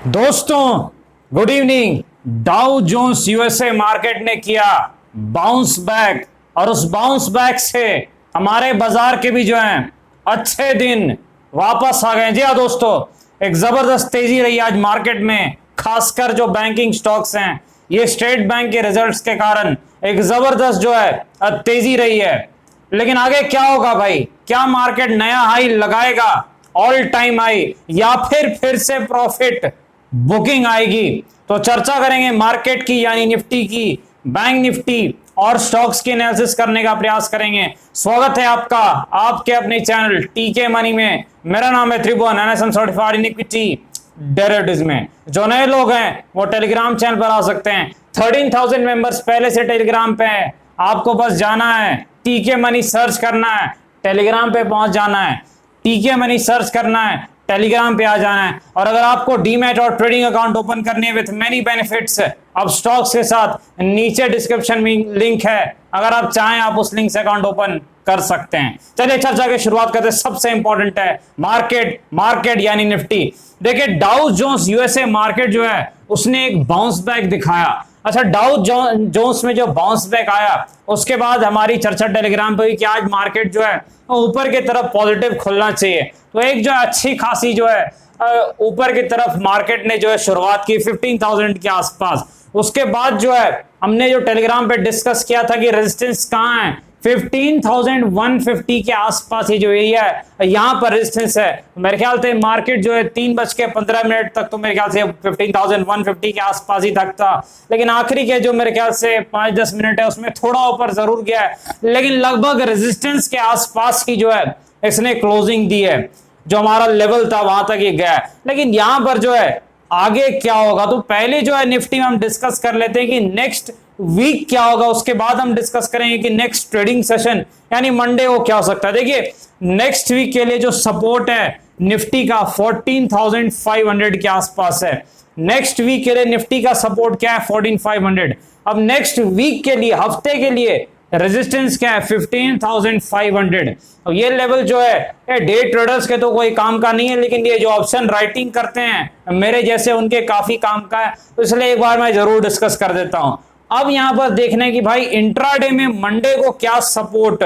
दोस्तों good evening. Dow Jones USA market ने किया बाउंस बैक और उस बाउंस बैक से हमारे बाजार के भी जो हैं अच्छे दिन वापस आ गए। जी हाँ दोस्तों, एक जबरदस्त तेजी रही आज मार्केट में, खासकर जो बैंकिंग स्टॉक्स हैं, ये स्टेट बैंक के रिजल्ट्स के कारण एक जबरदस्त जो है तेजी रही है। लेकिन आगे क्या होगा भाई? क्या मार्केट नया हाई लगाएगा, ऑल टाइम हाई, या फिर से प्रॉफिट बुकिंग आएगी? तो चर्चा करेंगे मार्केट की, यानी निफ्टी की, बैंक निफ्टी और स्टॉक्स की एनालिसिस करने का प्रयास करेंगे। स्वागत है आपका आपके अपने चैनल टीके मनी में। मेरा नाम है Tribhuvan, NSM certified in equity derivatives में। जो नए लोग हैं वो टेलीग्राम चैनल पर आ सकते हैं। 13,000 मेंबर्स पहले से टेलीग्राम पे है। आपको बस जाना है, टीके मनी सर्च करना है, टेलीग्राम पे पहुंच जाना है, टीके मनी सर्च करना है, टेलीग्राम पे आ जाना है। और अगर आपको डीमैट और ट्रेडिंग अकाउंट ओपन करने विद मेनी बेनिफिट्स अब स्टॉक्स के साथ, नीचे डिस्क्रिप्शन में लिंक है, अगर आप चाहें आप उस लिंक से अकाउंट ओपन कर सकते हैं। चलिए चर्चा की शुरुआत करते हैं। सबसे इंपॉर्टेंट है मार्केट यानी निफ्टी। देखिए डाउ जोन्स यूएसए मार्केट जो है उसने एक बाउंस बैक दिखाया। अच्छा, डाउ जोन्स में जो बाउंस बैक आया उसके बाद हमारी चर्चा टेलीग्राम पे हुई कि आज मार्केट जो है ऊपर की तरफ पॉजिटिव खुलना चाहिए। तो एक जो अच्छी खासी जो है ऊपर की तरफ मार्केट ने जो है शुरुआत की 15,000 के आसपास। उसके बाद जो है हमने जो टेलीग्राम पे डिस्कस किया था कि रेजिस्टेंस कहाँ है, 15,150 के आसपास ही जो एरिया है, यहां पर रेजिस्टेंस है। मेरे ख्याल से मार्केट जो है 3:15 तक तो मेरे ख्याल से 15,150 के आसपास ही तक था। लेकिन आखिरी के जो मेरे ख्याल से 5-10 मिनट है उसमें थोड़ा ऊपर जरूर गया है, लेकिन लगभग रेजिस्टेंस के आसपास ही जो है इसने क्लोजिंग दी है। जो हमारा लेवल था वहां तक ये गया है। लेकिन यहां पर जो है आगे क्या होगा, तो पहले जो है निफ्टी में हम डिस्कस कर लेते हैं कि नेक्स्ट वीक क्या होगा। उसके बाद हम डिस्कस करेंगे कि नेक्स्ट ट्रेडिंग सेशन यानी मंडे को क्या हो सकता है। देखिए नेक्स्ट वीक के लिए जो सपोर्ट है निफ्टी का 14,500 के आसपास है। नेक्स्ट वीक के लिए निफ्टी का सपोर्ट क्या है? 14,500। अब नेक्स्ट वीक के लिए, हफ्ते के लिए रेजिस्टेंस क्या है? 15,500। और ये लेवल जो है डे ट्रेडर्स के तो कोई काम का नहीं है, लेकिन ये जो ऑप्शन राइटिंग करते हैं मेरे जैसे उनके काफी काम का है, तो इसलिए एक बार मैं जरूर डिस्कस कर देता हूं। अब यहां पर देखने की भाई इंट्राडे में मंडे को क्या सपोर्ट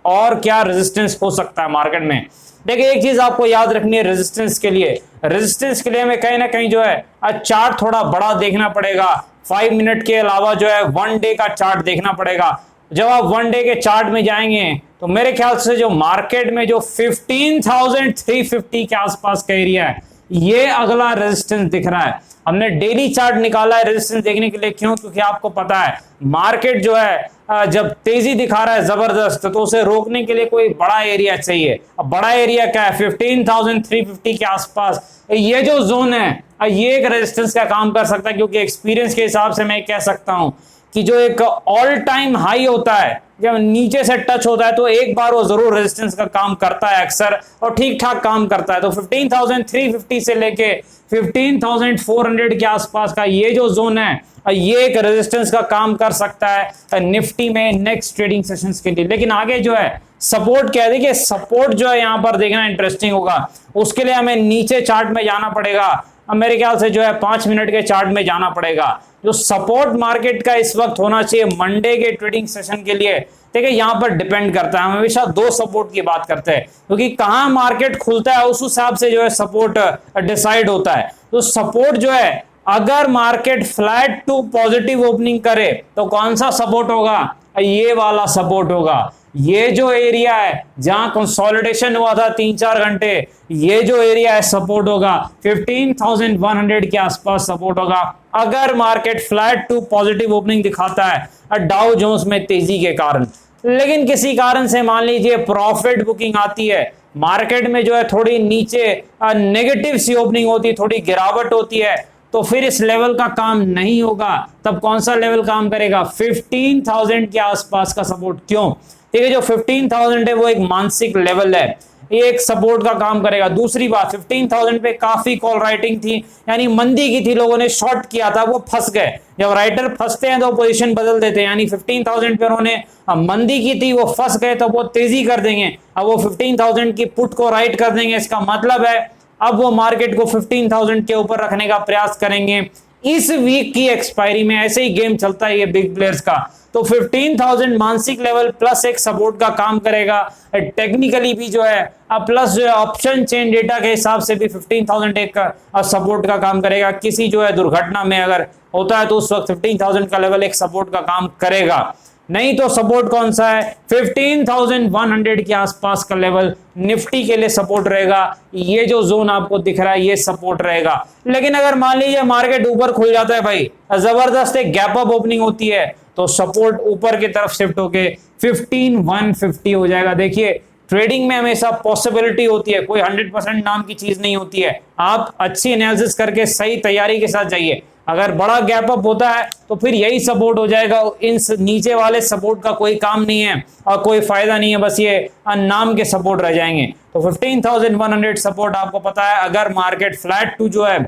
और क्या रेजिस्टेंस हो सकता है मार्केट में। देखिए एक चीज आपको याद रखनी है, रेजिस्टेंस के लिए हमें कहीं ना कहीं जो है चार्ट थोड़ा बड़ा देखना पड़ेगा। 5 मिनट के अलावा जो है 1 डे का चार्ट देखना पड़ेगा। जब आप 1 डे के चार्ट में जाएंगे तो मेरे ख्याल से जो मार्केट में जो 15,350 के आसपास का एरिया है, ये अगला रेजिस्टेंस दिख रहा है। हमने डेली चार्ट निकाला है रेजिस्टेंस देखने के लिए। क्यों? क्योंकि आपको पता है मार्केट जो है जब तेजी दिखा रहा है जबरदस्त, तो उसे रोकने के लिए कोई बड़ा एरिया चाहिए। अब बड़ा एरिया क्या है? 15,350 के आसपास ये जो जोन है ये एक रेजिस्टेंस का काम कर सकता है। क्योंकि एक्सपीरियंस के हिसाब से मैं कह सकता हूं कि जो एक ऑल टाइम हाई होता है जब नीचे से टच होता है तो एक बार वो जरूर रेजिस्टेंस का काम करता है अक्सर, और ठीक ठाक काम करता है। तो 15,350 से लेके 15,400 के आसपास का ये जो जोन है ये एक रेजिस्टेंस का काम कर सकता है निफ्टी में नेक्स्ट ट्रेडिंग सेशंस के लिए। लेकिन आगे जो है सपोर्ट क्या है? देखिए सपोर्ट जो है यहां पर देखना इंटरेस्टिंग होगा। उसके लिए हमें नीचे चार्ट में जाना पड़ेगा। अब मेरे ख्याल से जो है 5 मिनट के चार्ट में जाना पड़ेगा। जो सपोर्ट मार्केट का इस वक्त होना चाहिए मंडे के ट्रेडिंग सेशन के लिए, देखिए यहां पर डिपेंड करता है। हम हमेशा 2 सपोर्ट की बात करते हैं क्योंकि कहां मार्केट खुलता है उस हिसाब से जो है सपोर्ट डिसाइड होता है। तो सपोर्ट जो है अगर market flat to positive opening करे तो कौन सा सपोर्ट होगा? ये वाला सपोर्ट होगा। ये जो एरिया है जहां कंसोलिडेशन हुआ था 3-4 घंटे, ये जो एरिया है सपोर्ट होगा। 15,100 के आसपास सपोर्ट होगा अगर market flat to positive opening दिखाता है डाउ जोन्स में तेजी के कारण। लेकिन किसी कारण से मान लीजिए प्रॉफिट बुकिंग आती है, मार्केट में जो है थोड़ी नीचे नेगेटिव सी ओपनिंग होती है, थोड़ी गिरावट होती है, तो फिर इस लेवल का काम नहीं होगा। तब कौन सा लेवल काम करेगा? 15,000 के आसपास का सपोर्ट। क्यों? ठीक है, जो 15,000 है वो एक मानसिक लेवल है, ये एक सपोर्ट का काम करेगा। दूसरी बात, 15,000 पे काफी कॉल राइटिंग थी, यानी मंदी की थी, लोगों ने शॉर्ट किया था, वो फंस गए। जब राइटर फंसते हैं तो पोजीशन बदल देते हैं, यानी 15,000 पे उन्होंने मंदी की थी, वो फंस गए तो वो तेजी कर देंगे। अब वो 15,000 की पुट को राइट कर देंगे। इसका मतलब है अब वो मार्केट को 15,000 के ऊपर रखने का प्रयास करेंगे। इस वीक की एक्सपायरी में ऐसे ही गेम चलता है ये बिग प्लेयर्स का, तो 15,000 मानसिक लेवल प्लस एक सपोर्ट का काम करेगा, टेक्निकली भी जो है प्लस जो है ऑप्शन चेन डेटा के हिसाब से भी 15,000 एक सपोर्ट का काम करेगा। किसी जो है दुर्घटना में अगर होता है तो उस वक्त 15,000 का लेवल एक सपोर्ट का काम करेगा। नहीं तो सपोर्ट कौन सा है, 15,100 के आसपास का लेवल निफ्टी के लिए सपोर्ट रहेगा। ये जो जोन आपको दिख रहा है ये सपोर्ट रहेगा। लेकिन अगर मान लीजिए मार्केट ऊपर खुल जाता है भाई, जबरदस्त एक गैप अप ओपनिंग होती है, तो सपोर्ट ऊपर की तरफ शिफ्ट होके 15,150 हो जाएगा। देखिए ट्रेडिंग में हमेशा पॉसिबिलिटी होती है, कोई 100% नाम की चीज नहीं होती है। आप अच्छी एनालिसिस करके सही तैयारी के साथ जाइए। अगर बड़ा गैप अप होता है तो फिर यही सपोर्ट हो जाएगा, इन नीचे वाले सपोर्ट का कोई काम नहीं है और कोई फायदा नहीं है, बस ये नाम के सपोर्ट रह जाएंगे। तो 15,100 सपोर्ट आपको पता है। अगर मार्केट फ्लैट टू जो है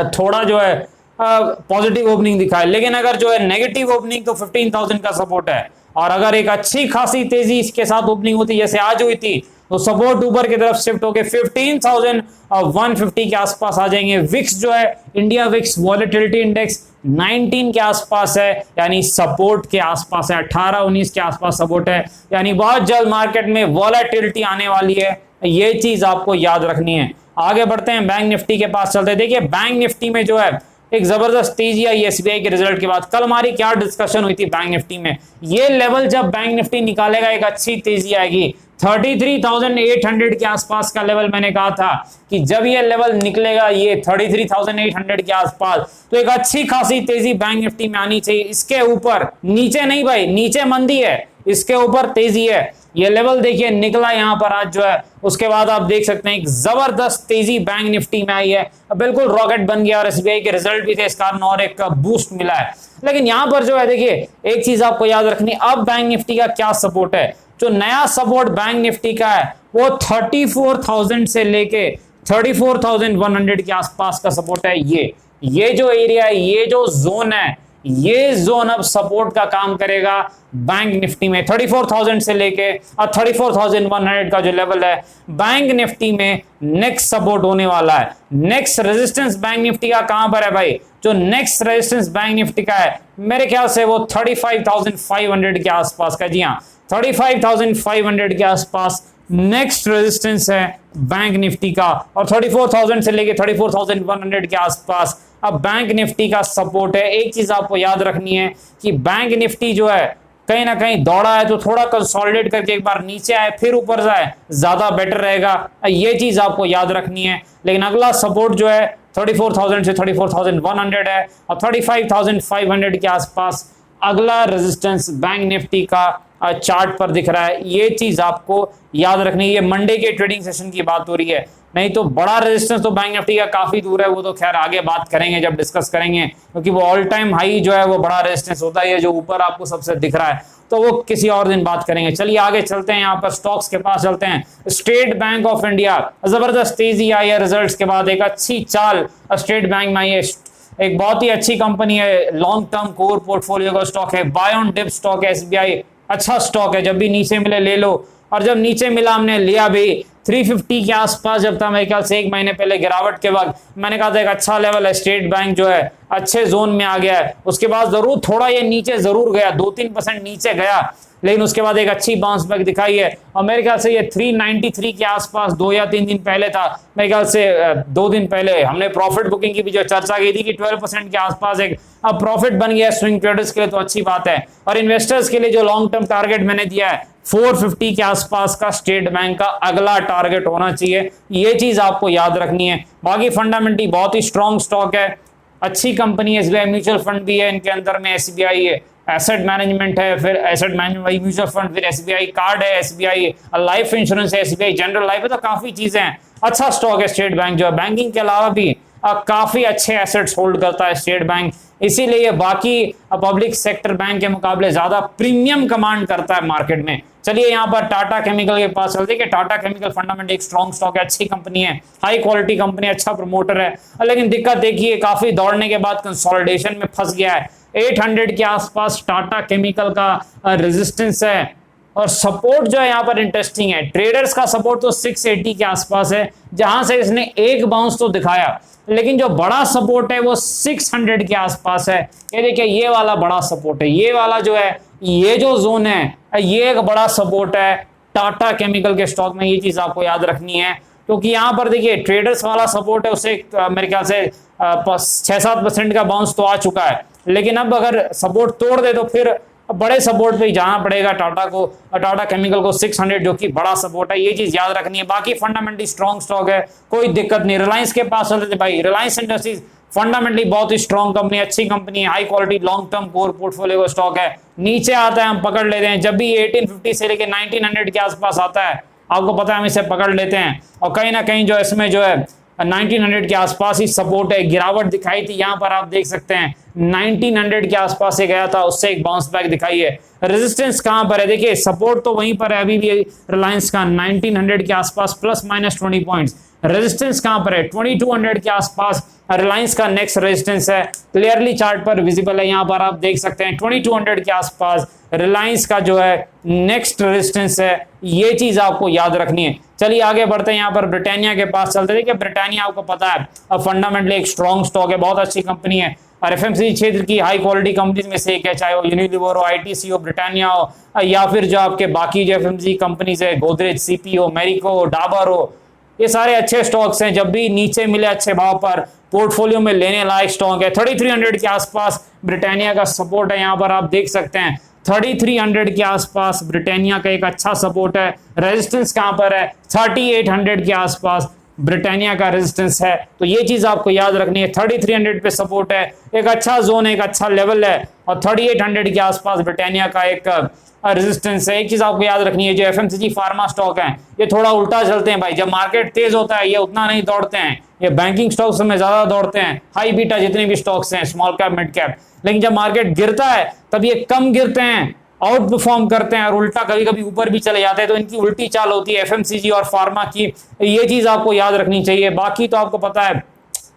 थोड़ा जो है पॉजिटिव ओपनिंग दिखाए, लेकिन अगर जो है नेगेटिव ओपनिंग तो 15,000 का सपोर्ट है। और अगर एक अच्छी खासी तेजी इसके साथ ओपनिंग होती जैसे आज हुई थी, तो सपोर्ट ऊपर की तरफ शिफ्ट होके 15,150 के आसपास आ जाएंगे। विक्स जो है इंडिया विक्स वॉलेटिलिटी इंडेक्स 19 के आसपास है, यानी सपोर्ट के आसपास है, 18-19 के आसपास सपोर्ट है, यानी बहुत जल्द मार्केट में वॉलेटिलिटी आने वाली है। ये चीज आपको याद रखनी है। आगे बढ़ते हैं, बैंक निफ्टी के पास चलते हैं। देखिए बैंक निफ्टी में जो है एक जबरदस्त तेजी आई एसबीआई के रिजल्ट के बाद। कल हमारी क्या डिस्कशन हुई थी बैंक निफ्टी में, ये लेवल जब बैंक निफ्टी निकालेगा एक अच्छी तेजी आएगी। 33,800 के आसपास का लेवल मैंने कहा था कि जब ये लेवल निकलेगा ये 33,800 के आसपास, तो एक अच्छी खासी तेजी बैंक निफ्टी में आनी चाहिए। इसके ऊपर नीचे नहीं भाई, नीचे मंदी है, इसके ऊपर तेजी है। ये लेवल देखिए निकला यहां पर आज जो है, उसके बाद आप देख सकते हैं एक जबरदस्त तेजी बैंक निफ्टी में आई है, बिल्कुल रॉकेट बन गया और एसबीआई के रिजल्ट भी थे इस कारण और एक बूस्ट मिला है। लेकिन यहां पर जो है देखिए एक चीज आपको याद रखनी, अब बैंक निफ्टी का क्या सपोर्ट है। जो नया सपोर्ट बैंक निफ्टी का है वो 34,000 से लेके 34,100 के आसपास का सपोर्ट है। ये जो एरिया है, ये जो जोन है, ये जोन अब सपोर्ट का काम करेगा बैंक निफ्टी में। 34,000 से लेके और 34,100 का जो लेवल है बैंक निफ्टी में नेक्स्ट सपोर्ट होने वाला है। नेक्स्ट रेजिस्टेंस बैंक निफ्टी का कहां पर है भाई, जो नेक्स्ट रेजिस्टेंस बैंक निफ्टी का है मेरे ख्याल से वो 35,500 के आसपास का। जी हाँ, 35,500 के आसपास नेक्स्ट रेजिस्टेंस है बैंक निफ्टी का, और 34,000 से लेके 34,100 के आसपास अब बैंक निफ्टी का सपोर्ट है। एक चीज आपको याद रखनी है कि बैंक निफ्टी जो है कहीं ना कहीं दौड़ा है, तो थोड़ा कंसोलिडेट करके एक बार नीचे आए फिर ऊपर जाए, ज्यादा बेटर रहेगा। ये चीज आपको याद रखनी है। लेकिन अगला सपोर्ट जो है 34,000 से 34,100 है और 35,500 के आसपास अगला रेजिस्टेंस बैंक निफ्टी का चार्ट पर दिख रहा है। ये चीज आपको याद रखनी है। ये मंडे के ट्रेडिंग सेशन की बात हो रही है, नहीं तो बड़ा रेजिस्टेंस तो बैंक निफ्टी का काफी दूर है, वो तो खैर आगे बात करेंगे जब डिस्कस करेंगे, क्योंकि वो ऑल टाइम हाई जो है वो बड़ा रेजिस्टेंस होता है, जो ऊपर आपको सबसे दिख रहा है, तो वो किसी और दिन बात करेंगे। चलिए आगे चलते हैं, यहाँ पर स्टॉक्स के पास चलते हैं। स्टेट बैंक ऑफ इंडिया, जबरदस्त तेजी आई है रिजल्ट्स के बाद, एक अच्छी चाल स्टेट बैंक में आई है। एक बहुत ही अच्छी कंपनी है, लॉन्ग टर्म कोर पोर्टफोलियो का स्टॉक है, बाय ऑन डिप स्टॉक है एसबीआई, अच्छा स्टॉक है। जब भी नीचे मिले ले लो, और जब नीचे मिला हमने लिया भी। 350 के आसपास जब था मेरे ख्याल से एक महीने पहले गिरावट के वक्त, मैंने कहा था एक अच्छा लेवल है, स्टेट बैंक जो है अच्छे जोन में आ गया है। उसके बाद जरूर थोड़ा ये नीचे जरूर गया, 2-3% नीचे गया, लेकिन उसके बाद एक अच्छी बाउंस बैक दिखाई है। और मेरे ख्याल से ये 393 के आसपास 2 या 3 दिन पहले था, मेरे ख्याल से 2 दिन पहले हमने प्रॉफिट बुकिंग की भी जो चर्चा की थी कि 12% के आसपास एक अब प्रॉफिट बन गया स्विंग ट्रेडर्स के लिए, तो अच्छी बात है। और इन्वेस्टर्स के लिए जो लॉन्ग टर्म टारगेट मैंने दिया है 450 के आसपास का स्टेट बैंक का अगला टारगेट होना चाहिए, ये चीज आपको याद रखनी है। बाकी फंडामेंटली बहुत ही स्ट्रॉन्ग स्टॉक है, अच्छी कंपनी है। एसबीआई म्यूचुअल फंड भी है इनके अंदर में, एसबीआई है एसेट मैनेजमेंट है, फिर एसेट मैनेजमेंट म्यूचुअल फंड, फिर एसबीआई कार्ड है, एसबीआई लाइफ इंश्योरेंस है, एसबीआई जनरल लाइफ है, तो काफी चीजें हैं। अच्छा स्टॉक है स्टेट बैंक जो है। बैंकिंग के अलावा भी काफी अच्छे एसेट्स होल्ड करता है स्टेट बैंक, इसीलिए ये बाकी पब्लिक सेक्टर बैंक के मुकाबले ज्यादा प्रीमियम कमांड करता है मार्केट में। चलिए यहाँ पर टाटा केमिकल के पास चलते हैं। टाटा केमिकल फंडामेंटल एक स्ट्रॉन्ग स्टॉक है, अच्छी कंपनी है, हाई क्वालिटी कंपनी, अच्छा प्रमोटर है, लेकिन दिक्कत देखिए काफी दौड़ने के बाद कंसोलिडेशन में फंस गया है। 800 के आसपास टाटा केमिकल का रेजिस्टेंस है और सपोर्ट जो है यहाँ पर इंटरेस्टिंग है, ट्रेडर्स का सपोर्ट तो 680 के आसपास है, जहां से इसने एक बाउंस तो दिखाया, लेकिन जो बड़ा सपोर्ट है वो 600 के आसपास है। ये देखिए, ये वाला बड़ा सपोर्ट है, ये वाला जो है, ये जो जोन है, ये एक बड़ा सपोर्ट है टाटा केमिकल के स्टॉक में। ये चीज आपको याद रखनी है, क्योंकि यहां पर देखिए ट्रेडर्स वाला सपोर्ट है, उससे मेरे ख्याल से 6-7% का बाउंस तो आ चुका है, लेकिन अब अगर सपोर्ट तोड़ दे तो फिर बड़े सपोर्ट पे ही जाना पड़ेगा टाटा केमिकल को 600, जो कि बड़ा सपोर्ट है। ये चीज याद रखनी है। बाकी फंडामेंटली स्ट्रॉन्ग स्टॉक है, कोई दिक्कत नहीं। रिलायंस के पास चलते थे भाई, रिलायंस इंडस्ट्रीज फंडामेंटली बहुत ही स्ट्रॉन्ग कंपनी, अच्छी कंपनी है, high quality long term core portfolio का स्टॉक है। नीचे आता है हम पकड़ लेते हैं, जब भी 1850 से लेके 1900 के आसपास आता है, आपको पता है हम इसे पकड़ लेते हैं, और कहीं ना कहीं जो इसमें जो है 1900 के आसपास ही सपोर्ट है। गिरावट दिखाई थी, यहां पर आप देख सकते हैं 1900 के आसपास से गया था, उससे एक बाउंस बैक दिखाई है। रेजिस्टेंस कहां पर है, देखिए सपोर्ट तो वहीं पर है अभी भी रिलायंस का 1900 के आसपास ±20 पॉइंट्स। रेजिस्टेंस कहां पर है, 2200 के आसपास रिलायंस का नेक्स्ट रेजिस्टेंस है, क्लियरली चार्ट पर विजिबल है। यहां पर आप देख सकते हैं 2200 के आसपास रिलायंस का जो है नेक्स्ट रेजिस्टेंस है। ये चीज आपको याद रखनी है। चलिए आगे बढ़ते हैं, यहां पर ब्रिटानिया के पास चलते हैं। देखिए ब्रिटानिया आपको पता है अब फंडामेंटली एक स्ट्रॉन्ग स्टॉक है, बहुत अच्छी कंपनी है, और एफएमसीजी क्षेत्र की हाई क्वालिटी कंपनीज में से एक है, चाहे वो यूनिलीवर हो, आईटीसी हो, ब्रिटानिया हो, या फिर जो आपके बाकी जो एफएमसीजी कंपनीज है, गोदरेज, सीपी हो, मेरिको हो, डाबर हो, ये सारे अच्छे स्टॉक्स हैं। जब भी नीचे मिले अच्छे भाव पर पोर्टफोलियो में लेने लायक स्टॉक है। 3300 के आसपास ब्रिटानिया का सपोर्ट है, यहां पर आप देख सकते हैं 3300 के आसपास ब्रिटानिया का एक अच्छा सपोर्ट है। रेजिस्टेंस कहां पर है, 3800 के आसपास ब्रिटानिया का रेजिस्टेंस है। तो ये चीज आपको याद रखनी है, 3300 पे सपोर्ट है, एक अच्छा जोन है, एक अच्छा लेवल है, और 3800 के आसपास ब्रिटानिया का एक रेजिस्टेंस है। एक चीज आपको याद रखनी है, जो एफएमसीजी फार्मा स्टॉक है ये थोड़ा उल्टा चलते हैं भाई। जब मार्केट तेज होता है ये उतना नहीं दौड़ते हैं, ये बैंकिंग स्टॉक्स में ज्यादा दौड़ते हैं, हाई बीटा जितने भी स्टॉक्स हैं, स्मॉल कैप, मिड कैप। लेकिन जब मार्केट गिरता है तब ये कम गिरते हैं, आउट परफॉर्म करते हैं, और उल्टा कभी कभी ऊपर भी चले जाते हैं। तो इनकी उल्टी चाल होती है एफएमसीजी और फार्मा की, ये चीज आपको याद रखनी चाहिए। बाकी तो आपको पता है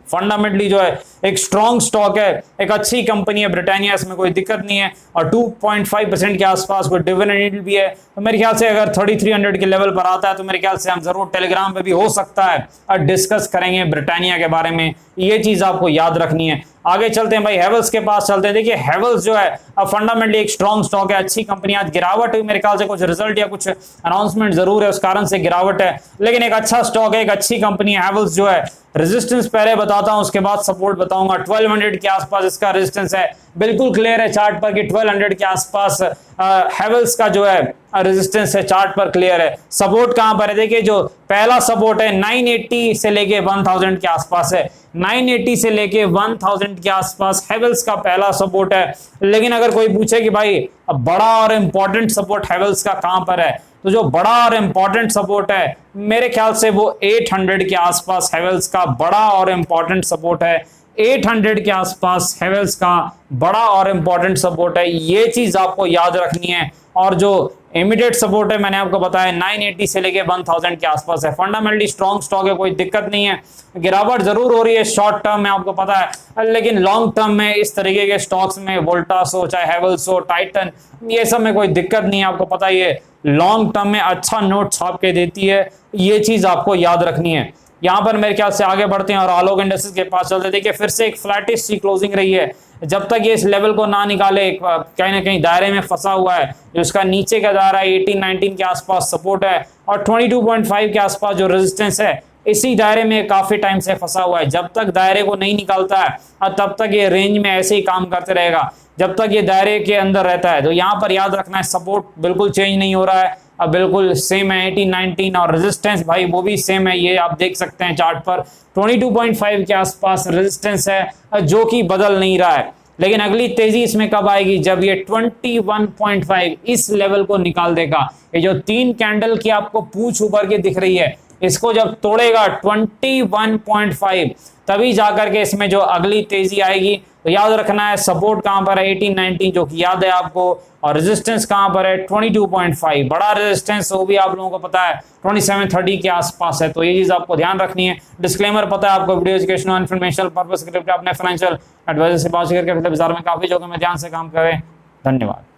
फंडामेंटली जो है एक स्ट्रॉन्ग स्टॉक है, एक अच्छी कंपनी है ब्रिटानिया, इसमें कोई दिक्कत नहीं है, और 2.5% के आसपास कोई डिविडेंड भी है। तो मेरे ख्याल से अगर 3300 के लेवल पर आता है तो मेरे ख्याल से हम जरूर टेलीग्राम पे भी हो सकता है और डिस्कस करेंगे ब्रिटानिया के बारे में। ये चीज आपको याद रखनी है। आगे चलते हैं भाई, हेवल्स के पास चलते हैं। देखिए हेवल्स जो है अब फंडामेंटली एक स्ट्रॉन्ग स्टॉक है, अच्छी कंपनी। आज गिरावट हुई, मेरे ख्याल से कुछ रिजल्ट या कुछ अनाउंसमेंट जरूर है, उस कारण से गिरावट है, लेकिन एक अच्छा स्टॉक है, एक अच्छी कंपनी है हेवल्स जो है। रेजिस्टेंस पहले बताता हूं, उसके बाद सपोर्ट बताऊंगा। 1200 के आसपास इसका रेजिस्टेंस है, बिल्कुल क्लियर है चार्ट पर कि 1200 के आसपास हेवल्स का जो है रेजिस्टेंस है, चार्ट पर क्लियर है। सपोर्ट कहां पर है, देखिए जो पहला सपोर्ट है 980 से लेके 1000 के आसपास है, 980 से लेके 1000 के आसपास हेवल्स का पहला सपोर्ट है। लेकिन अगर कोई पूछे कि भाई अब बड़ा और इंपॉर्टेंट सपोर्ट हेवल्स का कहां पर है, तो जो बड़ा और इंपॉर्टेंट सपोर्ट है मेरे ख्याल से वो 800 के आसपास हेवल्स का बड़ा और इंपॉर्टेंट सपोर्ट है। 800 के आसपास हेवल्स का बड़ा और इंपॉर्टेंट सपोर्ट है, ये चीज आपको याद रखनी है। और जो इमीडिएट सपोर्ट है मैंने आपको बताया 980 से लेके 1000 के आसपास है। फंडामेंटली स्ट्रॉन्ग स्टॉक है, कोई दिक्कत नहीं है। गिरावट जरूर हो रही है शॉर्ट टर्म में, आपको पता है, लेकिन लॉन्ग टर्म में इस तरीके के स्टॉक्स में वोल्टास हो, चाहे हेवल्स हो, टाइटन, ये सब में कोई दिक्कत नहीं है। आपको पता है ये लॉन्ग टर्म में अच्छा नोट छाप के देती है, ये चीज आपको याद रखनी है। यहां पर मेरे ख्याल से आगे बढ़ते हैं और आलोक इंडस्ट्रीज के पास चलते। देखिए फिर से एक फ्लैटिश सी क्लोजिंग रही है, जब तक ये इस लेवल को ना निकाले कहीं ना कहीं दायरे में फंसा हुआ है। जो इसका नीचे का दायरा 18-19 के आसपास सपोर्ट है, और 22.5 के आसपास जो रेजिस्टेंस है, इसी दायरे में काफी टाइम से फंसा हुआ है। जब तक दायरे को नहीं निकालता है और तब तक ये रेंज में ऐसे ही काम करते रहेगा, जब तक ये दायरे के अंदर रहता है। तो यहाँ पर याद रखना है, सपोर्ट बिल्कुल चेंज नहीं हो रहा है, अब बिल्कुल सेम है 18-19, और रेजिस्टेंस भाई वो भी सेम है, ये आप देख सकते हैं चार्ट पर 22.5 के आसपास रेजिस्टेंस है, जो कि बदल नहीं रहा है। लेकिन अगली तेजी इसमें कब आएगी, जब ये 21.5 इस लेवल को निकाल देगा। ये जो 3 कैंडल की आपको पूंछ उभर के दिख रही है, इसको जब तोड़ेगा 21.5, तभी जाकर के इसमें जो अगली तेजी आएगी। तो याद रखना है सपोर्ट कहां पर है 18-19, जो कि याद है आपको, और रेजिस्टेंस कहां पर है 22.5। बड़ा रेजिस्टेंस वो भी आप लोगों को पता है 2730 के आसपास है। तो ये चीज आपको ध्यान रखनी है। डिस्क्लेमर पता है आपको, वीडियो एजुकेशनल इन्फॉर्मेशनल पर्पस के लिए अपने फाइनेंशियल एडवाइजर से बात करके बाजार में काफी जगह में ध्यान से काम करें। धन्यवाद।